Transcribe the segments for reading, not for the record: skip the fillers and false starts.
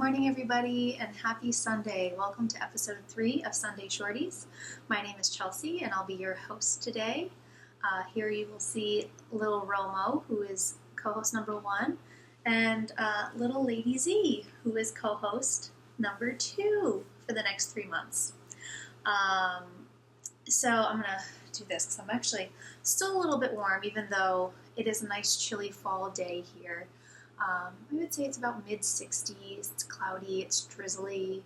morning, everybody, and happy Sunday. Welcome to episode 3 of Sunday Shorties. My name is Chelsea, and I'll be your host today. Here you will see little Romo, who is co-host number 1, and little Lady Z, who is co-host number 2 for the next 3 months. So I'm going to do this because I'm actually still a little bit warm, even though it is a nice chilly fall day here. I would say it's about mid-60s, it's cloudy, it's drizzly.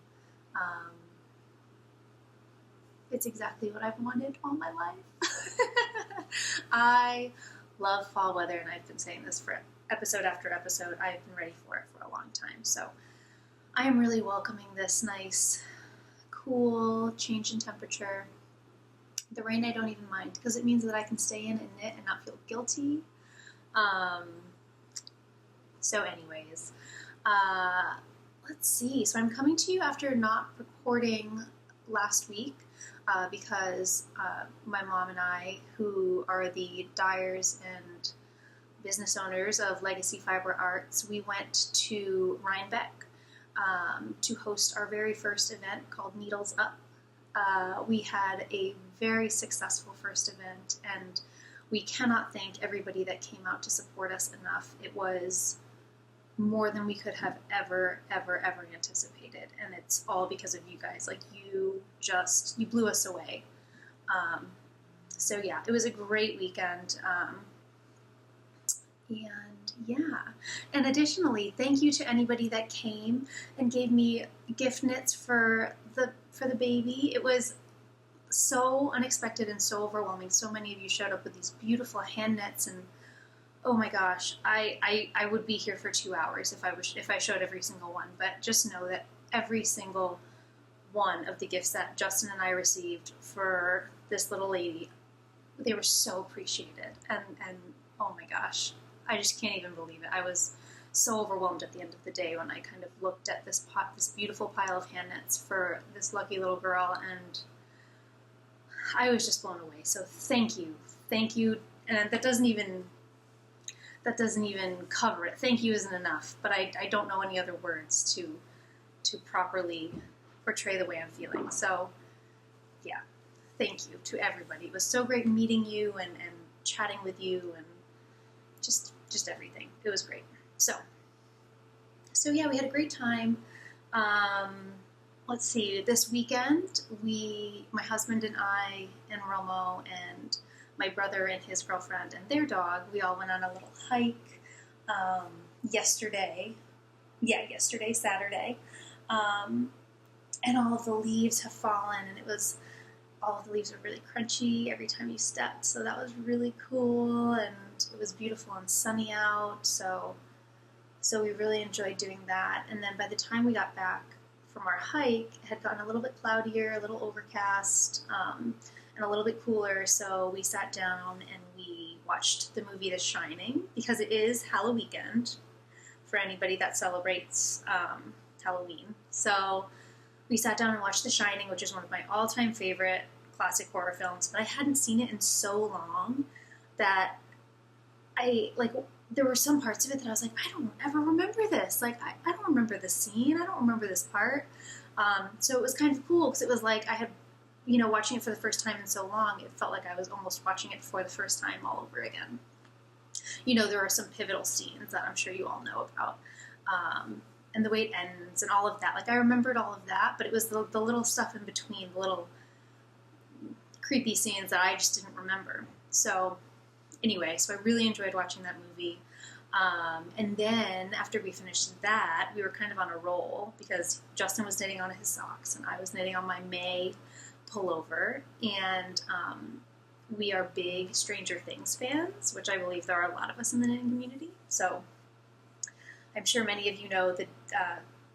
It's exactly what I've wanted all my life. I love fall weather, and I've been saying this for episode after episode. I've been ready for it for a long time, so I am really welcoming this nice, cool change in temperature. The rain I don't even mind, because it means that I can stay in and knit and not feel guilty. So anyways, let's see. So I'm coming to you after not recording last week because my mom and I, who are the dyers and business owners of Legacy Fiber Arts, we went to Rhinebeck to host our very first event called Needles Up. We had a very successful first event, and we cannot thank everybody that came out to support us enough. It was more than we could have ever anticipated, and it's all because of you guys. Like, you blew us away. So yeah, it was a great weekend. And additionally, thank you to anybody that came and gave me gift knits for the baby. It was so unexpected and so overwhelming. So many of you showed up with these beautiful hand knits, and oh my gosh, I would be here for 2 hours if I showed every single one. But just know that every single one of the gifts that Justin and I received for this little lady, they were so appreciated. And oh my gosh, I just can't even believe it. I was so overwhelmed at the end of the day when I kind of looked at this beautiful pile of hand knits for this lucky little girl, and I was just blown away. So thank you. And that doesn't even cover it. Thank you isn't enough, but I don't know any other words to properly portray the way I'm feeling. So yeah, thank you to everybody. It was so great meeting you and chatting with you, and just everything. It was great. So yeah, we had a great time. Let's see, this weekend, my husband and I and Romo and my brother and his girlfriend and their dog, we all went on a little hike yesterday, Saturday, and all of the leaves have fallen, and all of the leaves were really crunchy every time you stepped, so that was really cool, and it was beautiful and sunny out, so we really enjoyed doing that. And then by the time we got back from our hike, it had gotten a little bit cloudier, a little overcast, and a little bit cooler, so we sat down and we watched the movie The Shining, because it is Halloween for anybody that celebrates Halloween. So we sat down and watched The Shining, which is one of my all-time favorite classic horror films, but I hadn't seen it in so long that there were some parts of it that I was like, I don't ever remember this. Like, I don't remember this scene. I don't remember this part. So it was kind of cool, because it was like I had, watching it for the first time in so long, it felt like I was almost watching it for the first time all over again. There are some pivotal scenes that I'm sure you all know about, and the way it ends and all of that. Like, I remembered all of that, but it was the little stuff in between, the little creepy scenes that I just didn't remember. So anyway, so I really enjoyed watching that movie. And then after we finished that, we were kind of on a roll, because Justin was knitting on his socks and I was knitting on my May pullover, and we are big Stranger Things fans, which I believe there are a lot of us in the knitting community. So I'm sure many of you know that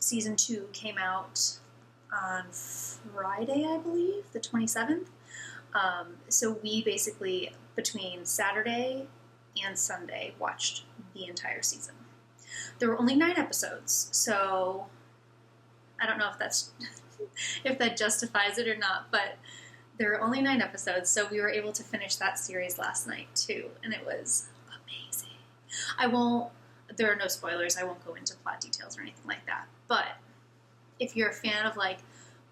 season 2 came out on Friday, I believe, the 27th. So we basically, between Saturday and Sunday, watched the entire season. There were only 9 episodes, so I don't know if that justifies it or not, but there were only 9 episodes, so we were able to finish that series last night too, and it was amazing. There are no spoilers, I won't go into plot details or anything like that, but if you're a fan of like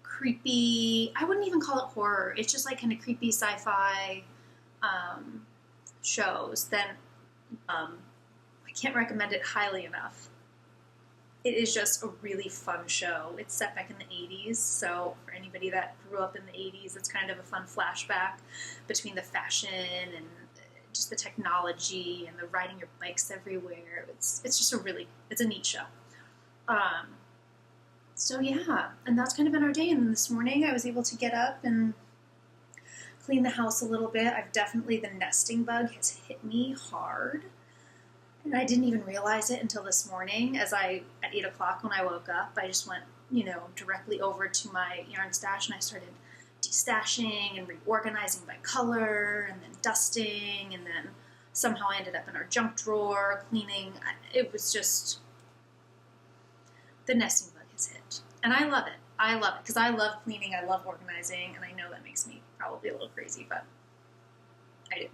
creepy, I wouldn't even call it horror, it's just like kind of creepy sci-fi shows, then I can't recommend it highly enough. It is just a really fun show. It's set back in the 80s, so for anybody that grew up in the 80s, it's kind of a fun flashback between the fashion and just the technology and the riding your bikes everywhere. It's just it's a neat show. So yeah, and that's kind of been our day. And then this morning I was able to get up and clean the house a little bit. The nesting bug has hit me hard. And I didn't even realize it until this morning at 8 o'clock when I woke up. I just went, directly over to my yarn stash and I started destashing and reorganizing by color and then dusting, and then somehow I ended up in our junk drawer cleaning. It was just, the nesting bug has hit. And I love it. I love it because I love cleaning, I love organizing, and I know that makes me probably a little crazy, but I do.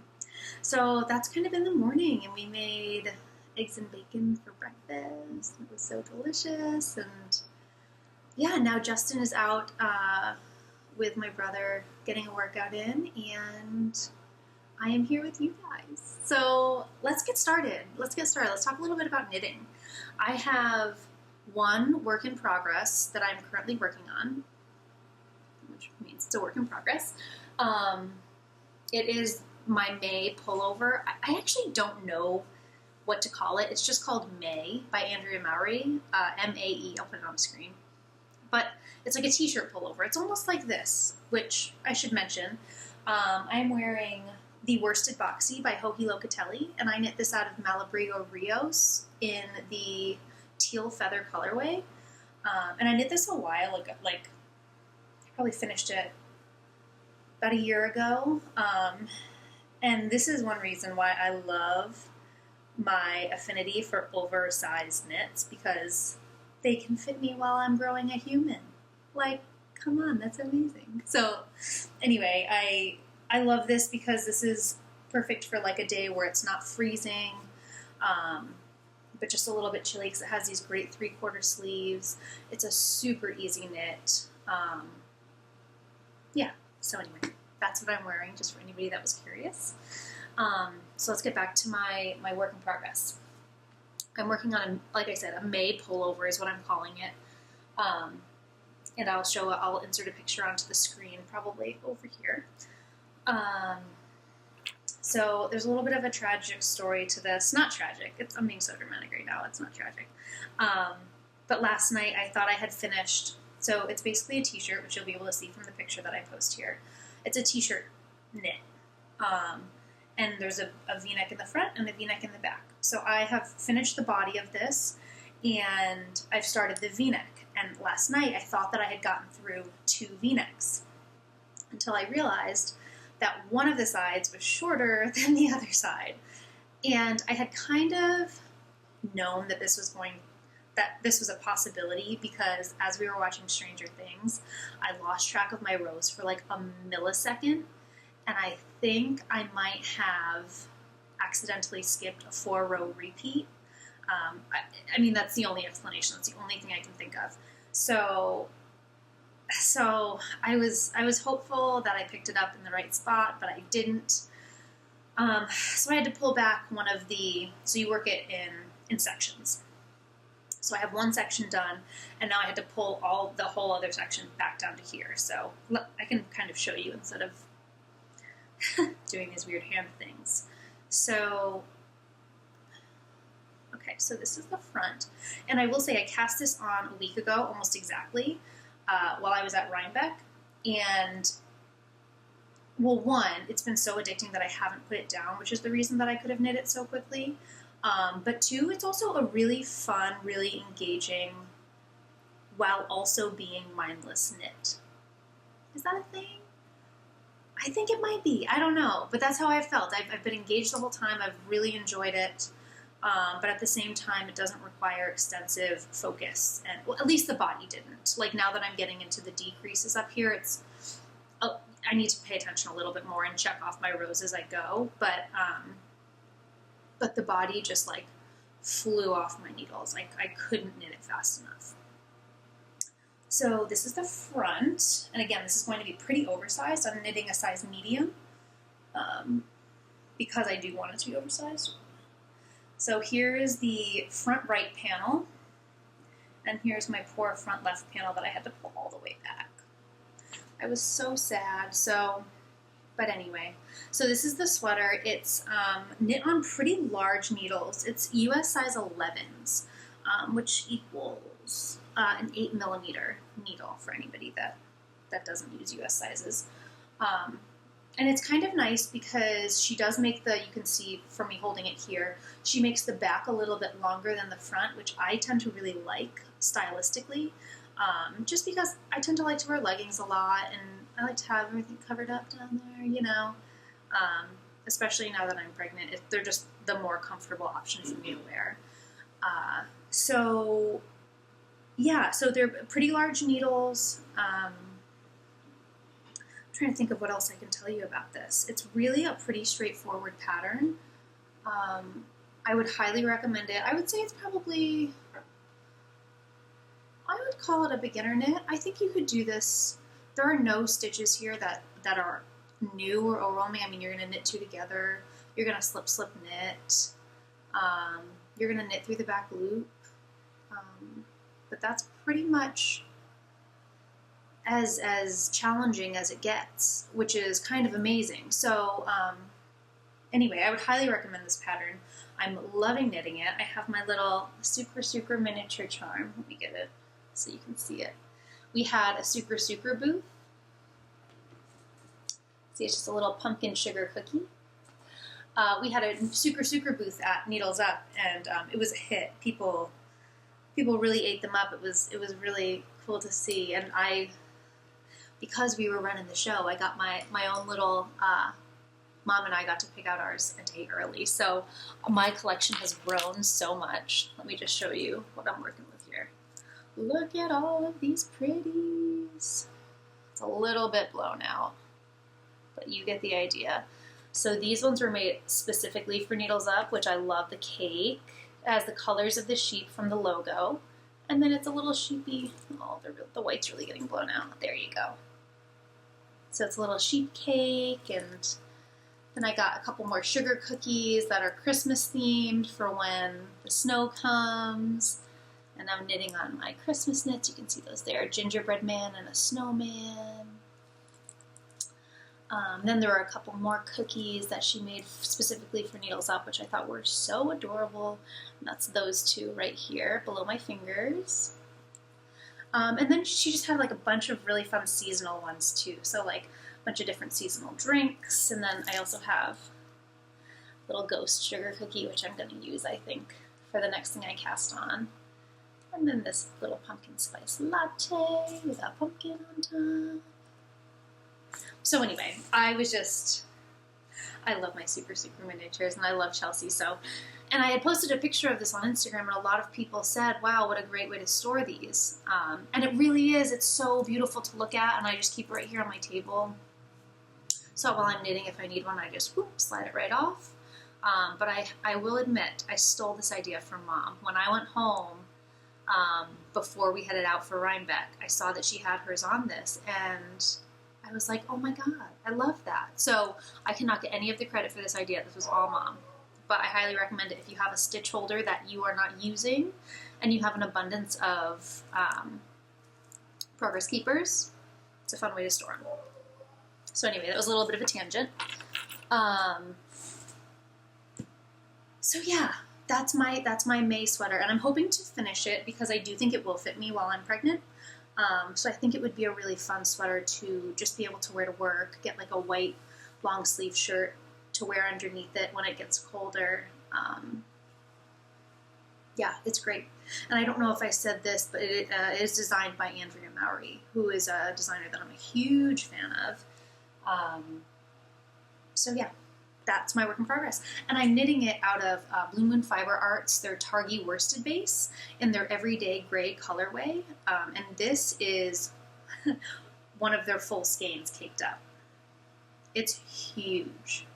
So that's kind of in the morning, and we made eggs and bacon for breakfast. It was so delicious, and yeah, now Justin is out with my brother getting a workout in, and I am here with you guys. So let's get started. Let's talk a little bit about knitting. I have one work in progress that I'm currently working on, which means it's a work in progress. It is my May pullover. I actually don't know what to call it. It's just called May by Andrea Mowry, M-A-E. I'll put it on the screen. But it's like a t-shirt pullover. It's almost like this, which I should mention. I'm wearing the Worsted Boxy by Hohi Locatelli, and I knit this out of Malabrigo Rios in the teal feather colorway. And I knit this a while ago, I probably finished it about a year ago. And this is one reason why I love my affinity for oversized knits, because they can fit me while I'm growing a human. Come on, that's amazing. So anyway, I love this because this is perfect for a day where it's not freezing, but just a little bit chilly because it has these great 3/4 sleeves. It's a super easy knit. Yeah, so anyway, that's what I'm wearing, just for anybody that was curious. So let's get back to my work in progress. I'm working on, like I said, a May pullover is what I'm calling it. And I'll insert a picture onto the screen, probably over here. So there's a little bit of a tragic story to this. Not tragic. I'm being so dramatic right now. It's not tragic. But last night I thought I had finished. So it's basically a t-shirt, which you'll be able to see from the picture that I post here. It's a t-shirt knit. And there's a v-neck in the front and a v-neck in the back. So I have finished the body of this, and I've started the v-neck. And last night I thought that I had gotten through 2 v-necks, until I realized that one of the sides was shorter than the other side. And I had kind of known that this was a possibility, because as we were watching Stranger Things, I lost track of my rows for a millisecond, and I think I might have accidentally skipped a 4-row repeat. I mean, that's the only explanation. That's the only thing I can think of. So I was hopeful that I picked it up in the right spot, but I didn't. So I had to pull back one of so you work it in sections. So I have one section done, and now I had to pull the whole other section back down to here. So I can kind of show you instead of doing these weird hand things. So, okay, so this is the front. And I will say I cast this on a week ago, almost exactly, while I was at Rhinebeck. And, well, one, it's been so addicting that I haven't put it down, which is the reason that I could have knit it so quickly. But 2, it's also a really fun, really engaging, while also being mindless knit. Is that a thing? I think it might be. I don't know. But that's how I felt. I've been engaged the whole time. I've really enjoyed it. But at the same time, it doesn't require extensive focus. And well, at least the body didn't. Now that I'm getting into the decreases up here, I need to pay attention a little bit more and check off my rows as I go. But the body just flew off my needles. I couldn't knit it fast enough. So this is the front, and again, this is going to be pretty oversized. I'm knitting a size medium because I do want it to be oversized. So here is the front right panel, and here's my poor front left panel that I had to pull all the way back. I was so sad, but anyway. So this is the sweater. It's knit on pretty large needles. It's US size 11s, which equals an 8mm needle for anybody that doesn't use US sizes. And it's kind of nice because she does make you can see from me holding it here, she makes the back a little bit longer than the front, which I tend to really like stylistically, just because I tend to like to wear leggings a lot, and I like to have everything covered up down there, you know, especially now that I'm pregnant. They're just the more comfortable option for me to wear. So they're pretty large needles. I'm trying to think of what else I can tell you about this. It's really a pretty straightforward pattern. I would highly recommend it. I would say it's probably, I would call it a beginner knit. I think you could do this. There are no stitches here that are new or overwhelming. I mean, you're going to knit two together. You're going to slip knit. You're going to knit through the back loop. But that's pretty much as challenging as it gets, which is kind of amazing. So anyway, I would highly recommend this pattern. I'm loving knitting it. I have my little super miniature charm. Let me get it so you can see it. We had a super booth. See, it's just a little pumpkin sugar cookie. We had a super booth at Needles Up, and it was a hit. People really ate them up. It was really cool to see, and because we were running the show, I got my own little, Mom and I got to pick out ours a day early. So my collection has grown so much. Let me just show you what I'm working with here. Look at all of these pretties. It's a little bit blown out, but you get the idea. So these ones were made specifically for Needles Up, which I love. The cake. It has the colors of the sheep from the logo. And then it's a little sheepy. Oh, the white's really getting blown out. There you go. So it's a little sheep cake, and then I got a couple more sugar cookies that are Christmas themed for when the snow comes. And I'm knitting on my Christmas knits. You can see those there. A gingerbread man and a snowman. Then there were a couple more cookies that she made specifically for Needles Up, which I thought were so adorable. And that's those two right here below my fingers. And then she just had like a bunch of really fun seasonal ones too. So like a bunch of different seasonal drinks. And then I also have a little ghost sugar cookie, which I'm going to use, I think, for the next thing I cast on. And then this little pumpkin spice latte with a pumpkin on top. So anyway, I love my super miniatures, and I love Chelsea. And I had posted a picture of this on Instagram, and a lot of people said, wow, what a great way to store these. And it really is. It's so beautiful to look at, and I just keep it right here on my table. So while I'm knitting, if I need one, I just slide it right off. But I will admit, I stole this idea from Mom. When I went home, before we headed out for Rhinebeck, I saw that she had hers on this, and I was like, oh my God, I love that. So I cannot get any of the credit for this idea. This was all Mom. But I highly recommend it if you have a stitch holder that you are not using and you have an abundance of progress keepers. It's a fun way to store them. So anyway, that was a little bit of a tangent. So yeah, that's my May sweater, and I'm hoping to finish it because I do think it will fit me while I'm pregnant. So I think it would be a really fun sweater to just be able to wear to work, get like a white long sleeve shirt to wear underneath it when it gets colder. Yeah, it's great. And I don't know if I said this, but it is designed by Andrea Mowry, who is a designer that I'm a huge fan of. So yeah, that's my work in progress. And I'm knitting it out of Blue Moon Fiber Arts, their Targhee worsted base in their everyday gray colorway. And this is one of their full skeins caked up. It's huge.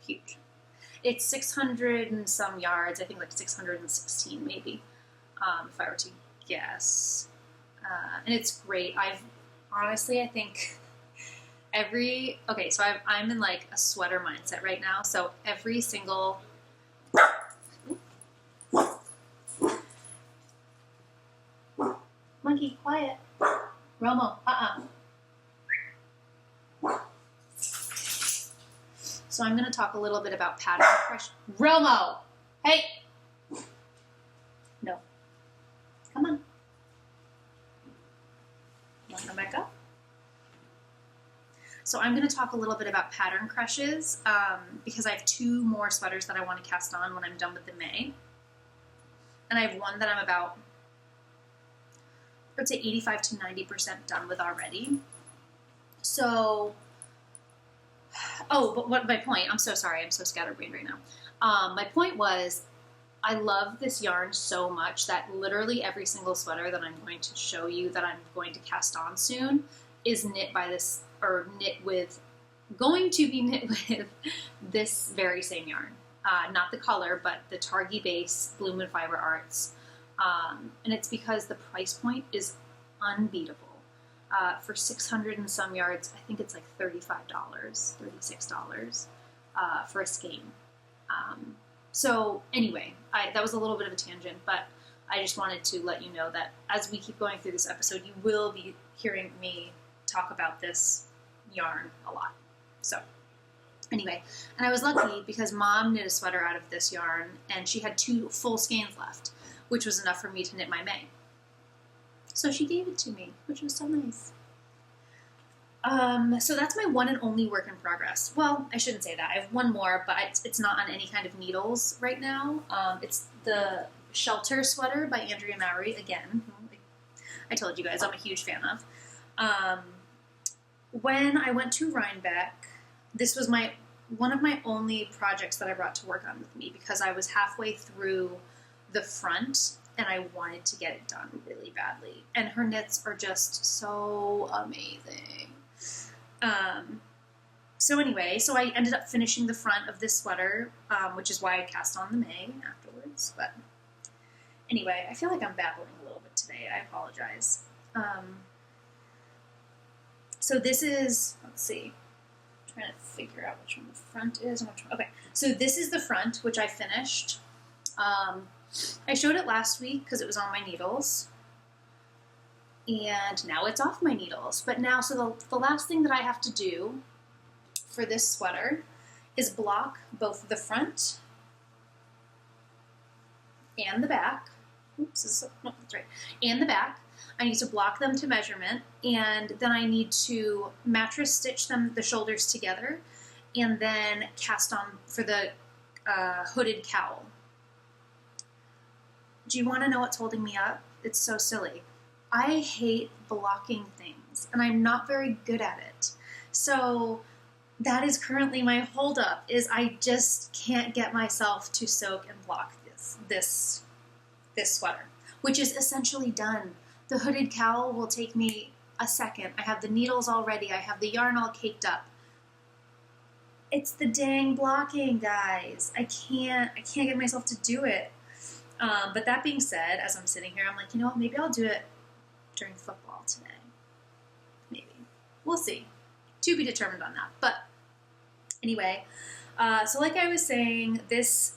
Huge. It's 600 and some yards, I think like 616 maybe, if I were to guess. And it's great. Honestly, I think so I'm in like a sweater mindset right now. So every single, monkey, quiet. Romo, So I'm going to talk a little bit about pattern pressure. Romo, hey, no, come on. Want to come back up? So I'm going to talk a little bit about pattern crushes because I have 2 more sweaters that I want to cast on when I'm done with the May. And I have one that I'm about, I'd say 85 to 90% done with already. So, but what my point, I'm so sorry, I'm so scatterbrained right now. My point was, I love this yarn so much that literally every single sweater that I'm going to show you that I'm going to cast on soon is going to be knit with this very same yarn. Not the color, but the Targhee base Bloom and Fiber Arts. And it's because the price point is unbeatable. For 600 and some yards, I think it's like $35, $36 for a skein. So anyway, that was a little bit of a tangent, but I just wanted to let you know that as we keep going through this episode, you will be hearing me talk about this yarn a lot. So anyway, and I was lucky because Mom knit a sweater out of this yarn and she had 2 full skeins left, which was enough for me to knit my May. So she gave it to me, which was so nice. So that's my one and only work in progress. Well, I shouldn't say that. I have one more, but it's not on any kind of needles right now. It's the Shelter sweater by Andrea Mowry, again. I told you guys I'm a huge fan of. When I went to Rhinebeck, this was one of my only projects that I brought to work on with me because I was halfway through the front and I wanted to get it done really badly. And her knits are just so amazing. So anyway, so I ended up finishing the front of this sweater, which is why I cast on the May afterwards. But anyway, I feel like I'm babbling a little bit today. I apologize. So this is, let's see, I'm trying to figure out which one the front is and which one. Okay, so this is the front, which I finished. I showed it last week because it was on my needles. And now it's off my needles. But now, so the last thing that I have to do for this sweater is block both the front and the back. Oops, no, that's right. And the back. I need to block them to measurement, and then I need to mattress stitch them, the shoulders together, and then cast on for the hooded cowl. Do you want to know what's holding me up? It's so silly. I hate blocking things, and I'm not very good at it. So that is currently my holdup, is I just can't get myself to soak and block this sweater, which is essentially done. The hooded cowl will take me a second. I have the needles already. I have the yarn all caked up. It's the dang blocking, guys. I can't get myself to do it. But that being said, as I'm sitting here, I'm like, you know what, maybe I'll do it during football today. Maybe. We'll see. To be determined on that. But anyway, so like I was saying, this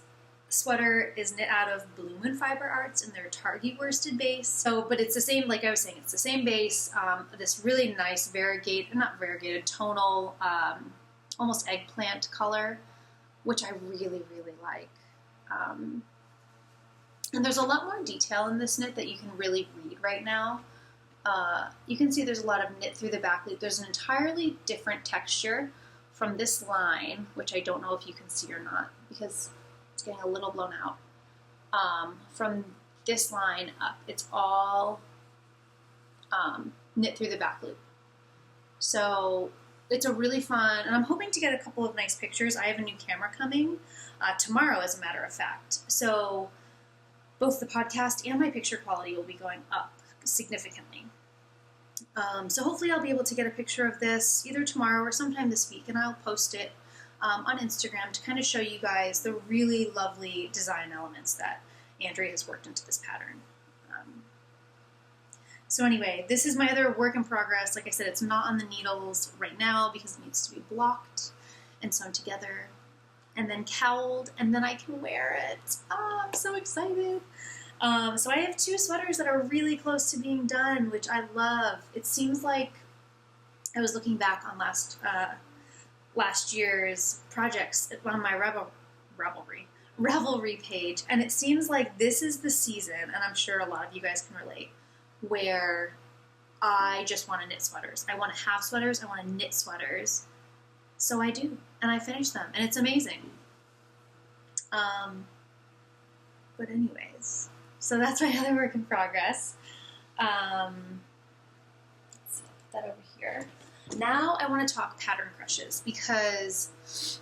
sweater is knit out of Bloom and Fiber Arts in their Targhee worsted base. So, but it's the same, like I was saying, it's the same base, this really nice variegated, tonal, almost eggplant color, which I really, really like. And there's a lot more detail in this knit that you can really read right now. You can see there's a lot of knit through the back loop. There's an entirely different texture from this line, which I don't know if you can see or not because it's getting a little blown out. From this line up, it's all knit through the back loop. So it's a really fun, and I'm hoping to get a couple of nice pictures. I have a new camera coming tomorrow, as a matter of fact. So both the podcast and my picture quality will be going up significantly. So hopefully I'll be able to get a picture of this either tomorrow or sometime this week, and I'll post it on Instagram to kind of show you guys the really lovely design elements that Andrea has worked into this pattern. So anyway, this is my other work in progress. Like I said, it's not on the needles right now because it needs to be blocked and sewn together and then cowled, and then I can wear it. Oh, I'm so excited. So I have 2 sweaters that are really close to being done, which I love. It seems like I was looking back on last year's projects on my Ravelry page, and it seems like this is the season, and I'm sure a lot of you guys can relate, where I just want to knit sweaters. I want to have sweaters. I want to knit sweaters. So I do, and I finish them, and it's amazing. But anyways, so that's my other work in progress. Let's see, put that over here. Now I want to talk pattern crushes because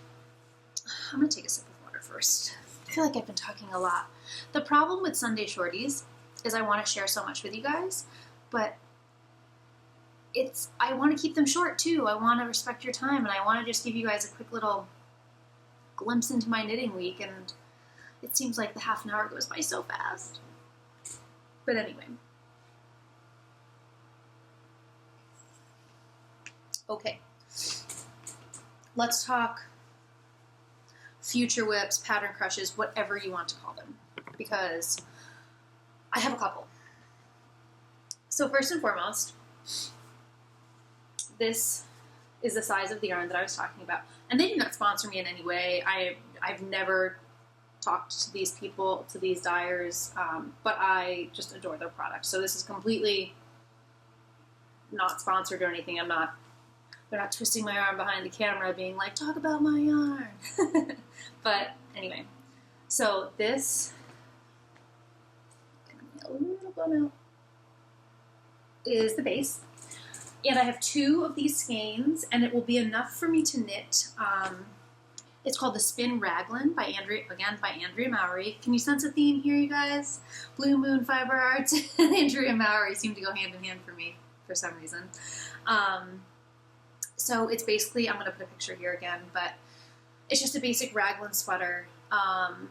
I'm going to take a sip of water first. I feel like I've been talking a lot. The problem with Sunday Shorties is I want to share so much with you guys, but I want to keep them short too. I want to respect your time, and I want to just give you guys a quick little glimpse into my knitting week, and it seems like the half an hour goes by so fast. But anyway. Okay. Let's talk future whips, pattern crushes, whatever you want to call them, because I have a couple. So first and foremost, this is the size of the yarn that I was talking about. And they do not sponsor me in any way. I've never talked to these people, to these dyers, but I just adore their product. So this is completely not sponsored or anything. They're not twisting my arm behind the camera being like, talk about my yarn. But anyway, so this, a little blown out, is the base. And I have 2 of these skeins, and it will be enough for me to knit. It's called the Spin Raglan by Andrea Mowry. Can you sense a theme here, you guys? Blue Moon Fiber Arts and Andrea Mowry seem to go hand in hand for me for some reason. So it's basically, I'm going to put a picture here again, but it's just a basic raglan sweater. And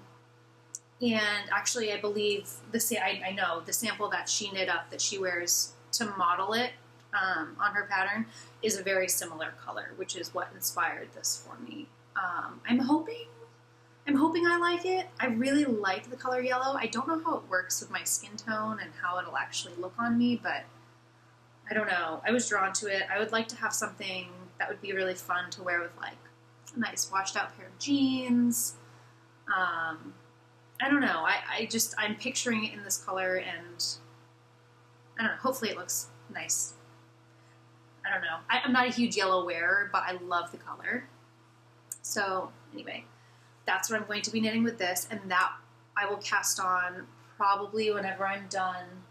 actually, I believe, I know the sample that she knit up that she wears to model it on her pattern is a very similar color, which is what inspired this for me. I'm hoping I like it. I really like the color yellow. I don't know how it works with my skin tone and how it'll actually look on me, but I don't know. I was drawn to it. I would like to have something that would be really fun to wear with like a nice washed out pair of jeans. I don't know. I'm picturing it in this color, and I don't know. Hopefully it looks nice. I don't know. I'm not a huge yellow wearer, but I love the color. So anyway, that's what I'm going to be knitting with this, and that I will cast on probably whenever I'm done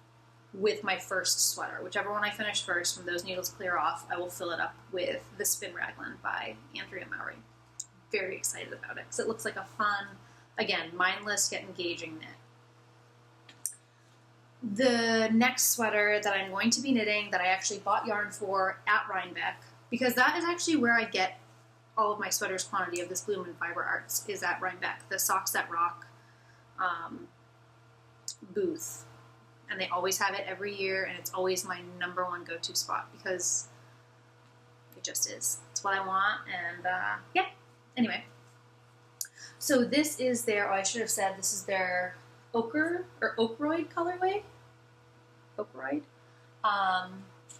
with my first sweater. Whichever one I finish first, when those needles clear off, I will fill it up with the Spin Raglan by Andrea Mowry. Very excited about it because it looks like a fun, again, mindless yet engaging knit. The next sweater that I'm going to be knitting, that I actually bought yarn for at Rhinebeck, because that is actually where I get all of my sweaters quantity of this Blue Moon Fiber Arts, is at Rhinebeck, the Socks That Rock booth. And they always have it every year, and it's always my #1 go-to spot because it just is. It's what I want, and yeah. Anyway, so this is their, I should have said, this is their ochre or ochroid colorway. Ochroid.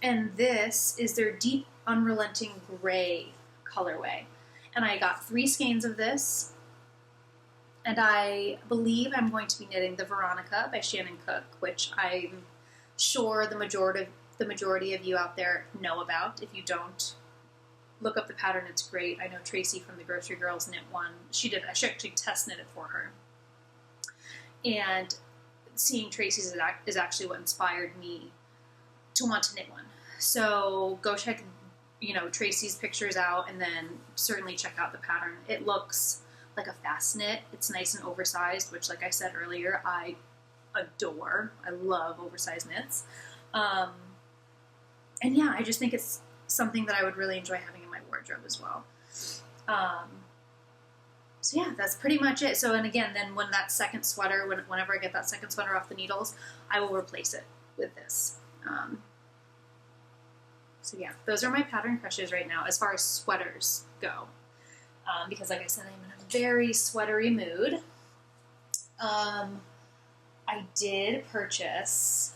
And this is their deep unrelenting gray colorway. And I got 3 skeins of this. And I believe I'm going to be knitting the Veronica by Shannon Cook, which I'm sure the majority of you out there know about. If you don't, look up the pattern. It's great. I know Tracy from the Grocery Girls knit one. I should actually test knit it for her. And seeing Tracy's is actually what inspired me to want to knit one. So go check, Tracy's pictures out, and then certainly check out the pattern. It looks like a fast knit. It's nice and oversized, which, like I said earlier, I adore. I love oversized knits. And yeah, I just think it's something that I would really enjoy having in my wardrobe as well. So yeah, that's pretty much it. So, and again, then when that second sweater, whenever I get that second sweater off the needles, I will replace it with this. So yeah, those are my pattern crushes right now as far as sweaters go. Because like I said, I'm in a very sweatery mood. I did purchase,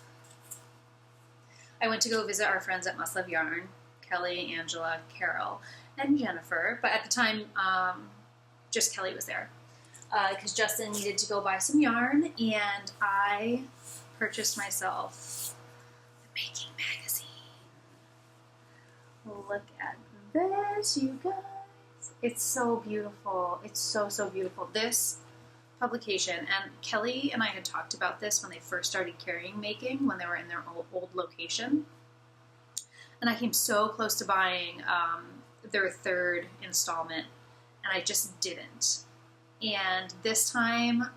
I went to go visit our friends at Must Love Yarn, Kelly, Angela, Carol, and Jennifer, but at the time, just Kelly was there, because Justin needed to go buy some yarn, and I purchased myself the Making Magazine. Look at this, you guys. It's so beautiful. It's so, so beautiful. This publication, and Kelly and I had talked about this when they first started carrying Making, when they were in their old location. And I came so close to buying their third installment, and I just didn't. And this time,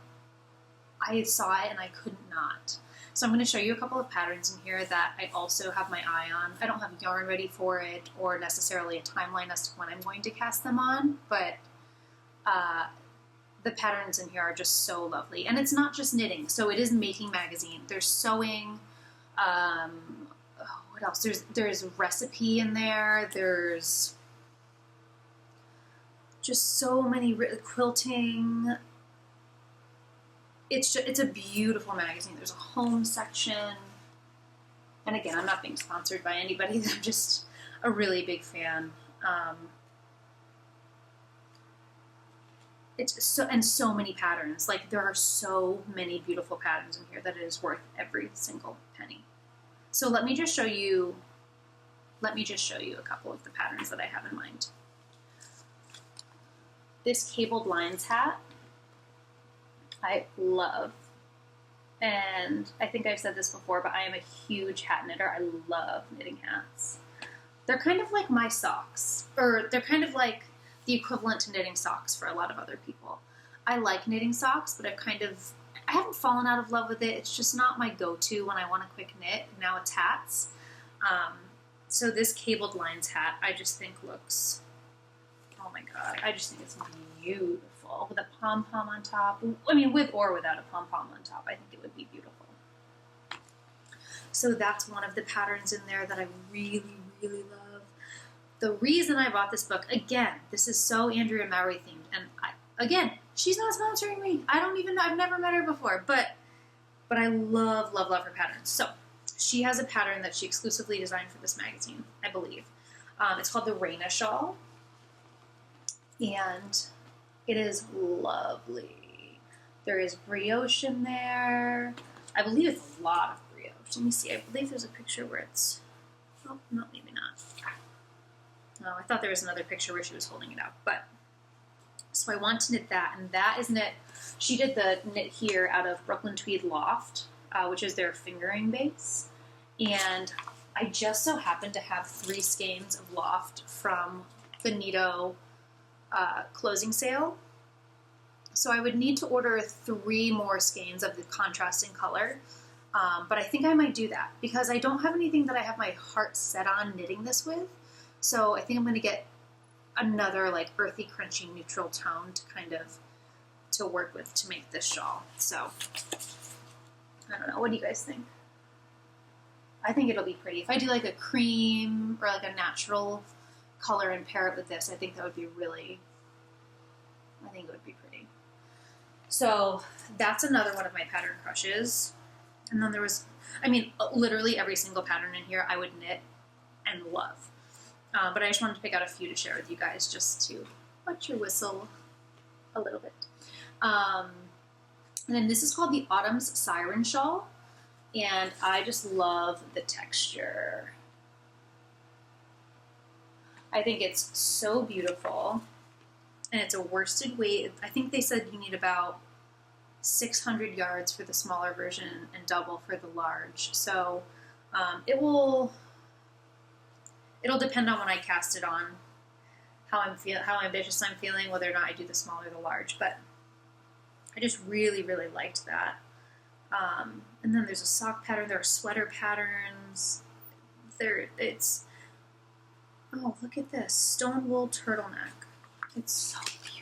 I saw it and I could not. So I'm going to show you a couple of patterns in here that I also have my eye on. I don't have yarn ready for it or necessarily a timeline as to when I'm going to cast them on, but the patterns in here are just so lovely. And it's not just knitting, so it is Making Magazine. There's sewing, what else? There's recipe in there. There's just so many quilting. It's a beautiful magazine. There's a home section. And again, I'm not being sponsored by anybody. I'm just a really big fan. It's so many patterns. Like, there are so many beautiful patterns in here that it is worth every single penny. So let me just show you a couple of the patterns that I have in mind. This cabled lines hat, I love. And I think I've said this before, but I am a huge hat knitter. I love knitting hats. They're kind of like my socks, or they're kind of like the equivalent to knitting socks for a lot of other people. I like knitting socks, but I haven't fallen out of love with it. It's just not my go-to when I want a quick knit. Now it's hats. So this cabled lines hat, I just think looks, oh my God, I just think it's beautiful. With a pom-pom on top. I mean, with or without a pom-pom on top, I think it would be beautiful. So that's one of the patterns in there that I really, really love. The reason I bought this book, again, this is so Andrea Mowry themed, and again, she's not sponsoring me. I've never met her before, but I love, love, love her patterns. So she has a pattern that she exclusively designed for this magazine, I believe. It's called the Raina Shawl, and it is lovely. There is brioche in there. I believe it's a lot of brioche. Let me see. I believe there's a picture where it's, oh, no, maybe not. No, I thought there was another picture where she was holding it out, but, so I want to knit that, and that is knit, she did the knit here out of Brooklyn Tweed Loft, which is their fingering base, and I just so happen to have 3 skeins of Loft from the Nito closing sale, so I would need to order 3 more skeins of the contrasting color, but I think I might do that, because I don't have anything that I have my heart set on knitting this with. So I think I'm going to get another like earthy, crunchy, neutral tone to kind of to work with to make this shawl. So I don't know. What do you guys think? I think it'll be pretty. If I do like a cream or like a natural color and pair it with this, I think that would be really, I think it would be pretty. So that's another one of my pattern crushes. And then there was, I mean, literally every single pattern in here I would knit and love. But I just wanted to pick out a few to share with you guys just to wet your whistle a little bit. And then this is called the Autumn's Siren Shawl. And I just love the texture. I think it's so beautiful. And it's a worsted weight. I think they said you need about 600 yards for the smaller version and double for the large. So it'll depend on when I cast it on, how ambitious I'm feeling, whether or not I do the small or the large. But I just really, really liked that. And then there's a sock pattern. There are sweater patterns. Oh, look at this. Stone wool turtleneck. It's so beautiful.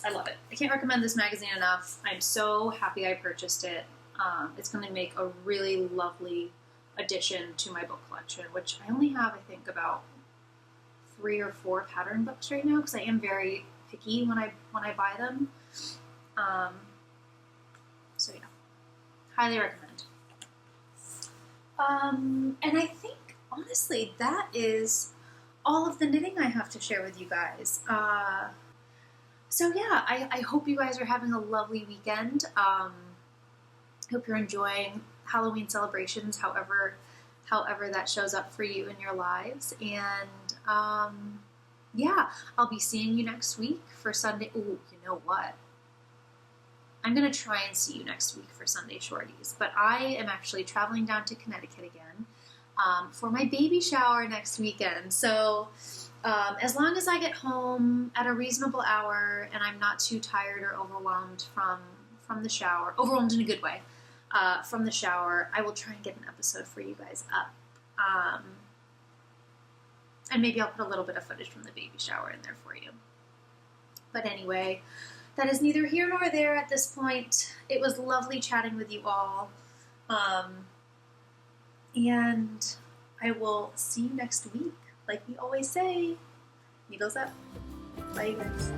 I love it. I can't recommend this magazine enough. I'm so happy I purchased it. It's going to make a really lovely addition to my book collection, which I only have, I think, about 3 or 4 pattern books right now, because I am very picky when I buy them. So yeah, highly recommend. And I think, honestly, that is all of the knitting I have to share with you guys. So yeah, I hope you guys are having a lovely weekend. Hope you're enjoying Halloween celebrations, however that shows up for you in your lives. And yeah, I'll be seeing you next week for Sunday. Ooh, you know what? I'm going to try and see you next week for Sunday Shorties, but I am actually traveling down to Connecticut again for my baby shower next weekend. So as long as I get home at a reasonable hour and I'm not too tired or overwhelmed from the shower, overwhelmed in a good way, from the shower, I will try and get an episode for you guys up. And maybe I'll put a little bit of footage from the baby shower in there for you. But anyway, that is neither here nor there at this point. It was lovely chatting with you all. And I will see you next week. Like we always say, needles up. Bye, you guys.